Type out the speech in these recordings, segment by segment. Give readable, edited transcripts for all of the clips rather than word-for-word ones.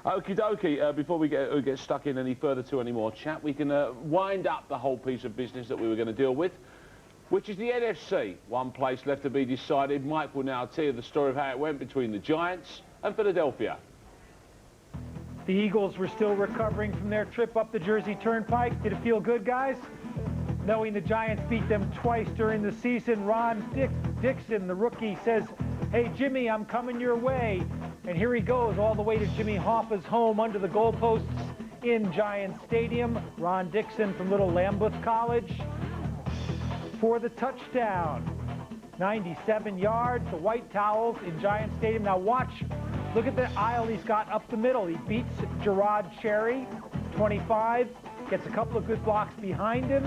Okie dokie, before we get stuck in any further to any more chat, we can wind up the whole piece of business that we were going to deal with, which is the NFC. One place left to be decided. Mike will now tell you the story of how it went between the Giants and Philadelphia. The Eagles were still recovering from their trip up the Jersey Turnpike. Did it feel good, guys? Knowing the Giants beat them twice during the season, Ron Dixon, the rookie, says, "Hey, Jimmy, I'm coming your way." And here he goes all the way to Jimmy Hoffa's home under the goalposts in Giants Stadium. Ron Dixon from Little Lambeth College for the touchdown. 97 yards, the white towels in Giants Stadium. Now watch, look at the aisle he's got up the middle. He beats Gerard Cherry, 25, gets a couple of good blocks behind him.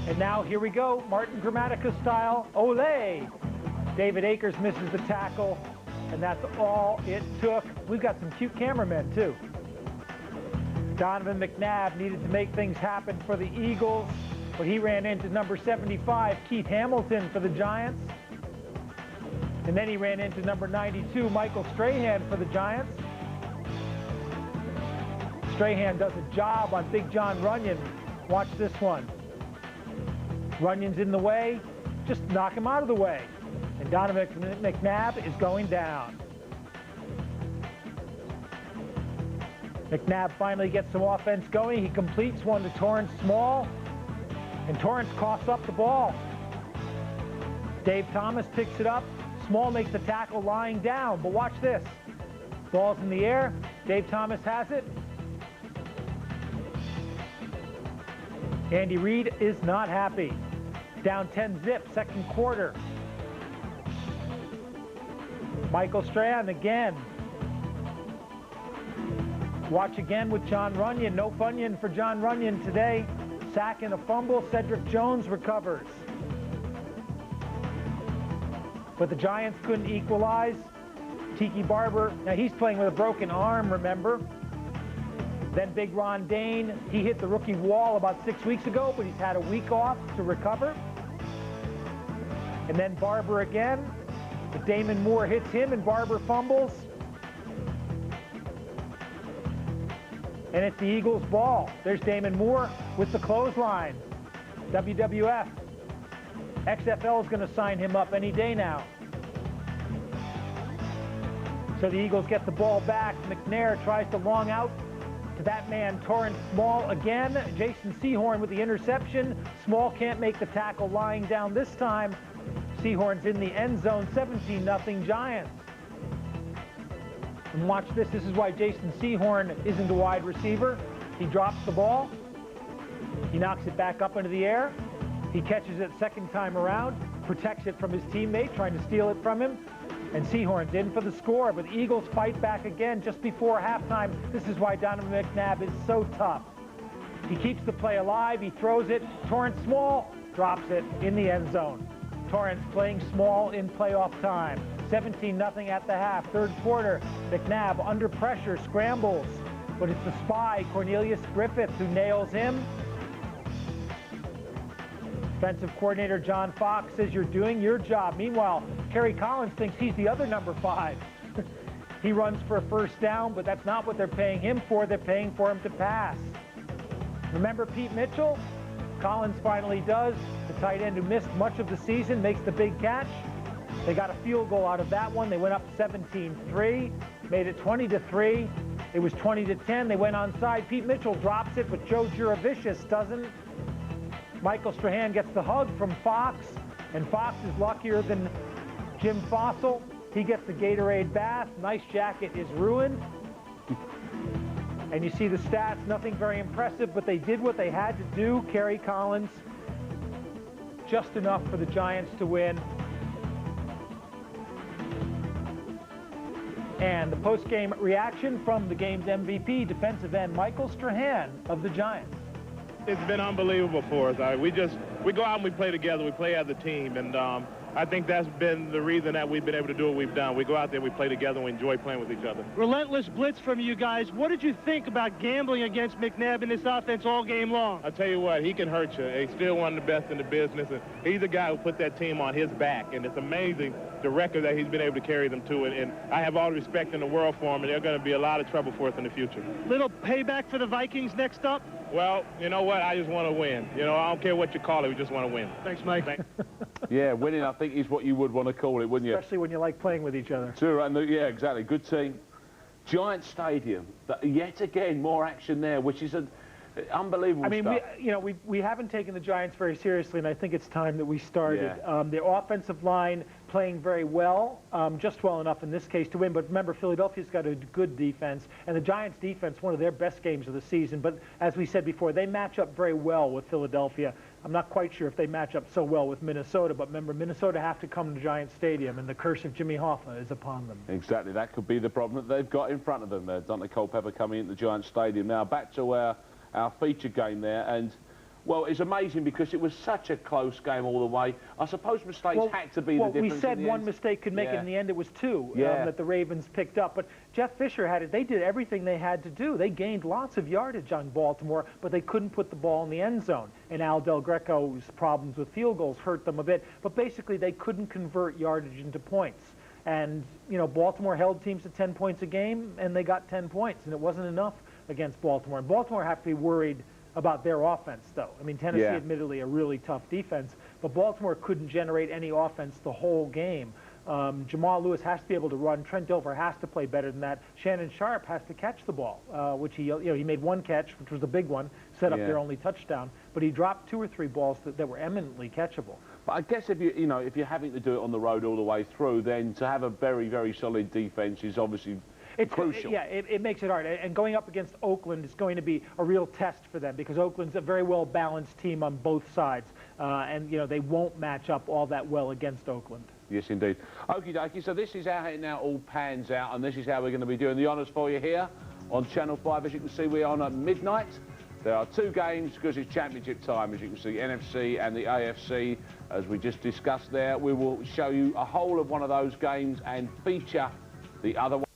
And now here we go, Martin Gramatica style, ole! David Akers misses the tackle, and that's all it took. We've got some cute cameramen, too. Donovan McNabb needed to make things happen for the Eagles, but he ran into number 75, Keith Hamilton, for the Giants. And then he ran into number 92, Michael Strahan, for the Giants. Strahan does a job on Big John Runyon. Watch this one. Runyon's in the way, just knock him out of the way. And Donovan McNabb is going down. McNabb finally gets some offense going. He completes one to Torrance Small, and Torrance coughs up the ball. Dave Thomas picks it up. Small makes the tackle lying down, but watch this. Ball's in the air. Dave Thomas has it. Andy Reid is not happy. Down 10 zip, second quarter. Michael Strahan again. Watch again with John Runyon. No Funyon for John Runyon today. Sack and a fumble. Cedric Jones recovers. But the Giants couldn't equalize. Tiki Barber, now he's playing with a broken arm, remember? Then Big Ron Dane, he hit the rookie wall about 6 weeks ago, but he's had a week off to recover. And then Barber again. But Damon Moore hits him and Barber fumbles. And it's the Eagles' ball. There's Damon Moore with the clothesline. WWF. XFL is going to sign him up any day now. So the Eagles get the ball back. McNair tries to long out to that man, Torrance Small again. Jason Sehorn with the interception. Small can't make the tackle lying down this time. Sehorn's in the end zone, 17-0 Giants. And watch this. This is why Jason Sehorn isn't a wide receiver. He drops the ball. He knocks it back up into the air. He catches it second time around, protects it from his teammate, trying to steal it from him. And Sehorn's in for the score, but the Eagles fight back again just before halftime. This is why Donovan McNabb is so tough. He keeps the play alive. He throws it. Torrance Small drops it in the end zone. Torrance playing small in playoff time. 17-0 at the half. Third quarter, McNabb under pressure, scrambles. But it's the spy, Cornelius Griffith, who nails him. Defensive coordinator John Fox says, "You're doing your job." Meanwhile, Kerry Collins thinks he's the other number 5. He runs for a first down, but that's not what they're paying him for. They're paying for him to pass. Remember Pete Mitchell? Collins finally does. The tight end who missed much of the season makes the big catch. They got a field goal out of that one. They went up 17-3, made it 20-3. It was 20-10. They went onside. Pete Mitchell drops it, but Joe Juravicius doesn't. Michael Strahan gets the hug from Fox, and Fox is luckier than Jim Fossil. He gets the Gatorade bath. Nice jacket is ruined. And you see the stats, nothing very impressive, but they did what they had to do. Kerry Collins, just enough for the Giants to win. And the post-game reaction from the game's MVP, defensive end Michael Strahan of the Giants. It's been unbelievable for us. We go out and we play together. We play as a team, and I think that's been the reason that we've been able to do what we've done. We go out there, we play together, we enjoy playing with each other. Relentless blitz from you guys. What did you think about gambling against McNabb in this offense all game long? I'll tell you what, he can hurt you. He's still one of the best in the business, and he's a guy who put that team on his back, and it's amazing the record that he's been able to carry them to, and I have all the respect in the world for him, and they're going to be a lot of trouble for us in the future. Little payback for the Vikings next up? Well, you know what? I just want to win. You know, I don't care what you call it. We just want to win. Thanks, Mike. Yeah, winning, I think, is what you would want to call it, wouldn't you? Especially when you like playing with each other. True, and yeah, exactly. Good team. Giant Stadium. Yet again, more action there, which is unbelievable I mean, stuff. we haven't taken the Giants very seriously, and I think it's time that we started. Yeah. Their offensive line playing very well, just well enough in this case to win. But remember, Philadelphia's got a good defense, and the Giants' defense, one of their best games of the season. But as we said before, they match up very well with Philadelphia. I'm not quite sure if they match up so well with Minnesota, but remember, Minnesota have to come to Giant Stadium, and the curse of Jimmy Hoffa is upon them. Exactly, that could be the problem that they've got in front of them. Dante Culpepper coming into Giant Stadium. Now, back to our feature game there, and well, it's amazing because it was such a close game all the way. I suppose mistakes had to be the difference. We said one mistake could make it. In the end, it was two that the Ravens picked up. But Jeff Fisher had it. They did everything they had to do. They gained lots of yardage on Baltimore, but they couldn't put the ball in the end zone. And Al Del Greco's problems with field goals hurt them a bit. But basically, they couldn't convert yardage into points. And, you know, Baltimore held teams to 10 points a game, and they got 10 points. And it wasn't enough against Baltimore. And Baltimore have to be worried about their offense, though. I mean, Tennessee, admittedly, a really tough defense, but Baltimore couldn't generate any offense the whole game. Jamal Lewis has to be able to run. Trent Dilfer has to play better than that. Shannon Sharp has to catch the ball, which he made one catch, which was a big one, set up their only touchdown, but he dropped 2 or 3 balls that were eminently catchable. But I guess if if you're having to do it on the road all the way through, then to have a very, very solid defense is obviously crucial. It makes it hard. And going up against Oakland is going to be a real test for them because Oakland's a very well-balanced team on both sides. And, they won't match up all that well against Oakland. Yes, indeed. Okie dokie, so this is how it now all pans out, and this is how we're going to be doing the honours for you here on Channel 5. As you can see, we're on at midnight. There are 2 games because it's championship time, as you can see, NFC and the AFC. As we just discussed there, we will show you a whole of one of those games and feature the other one.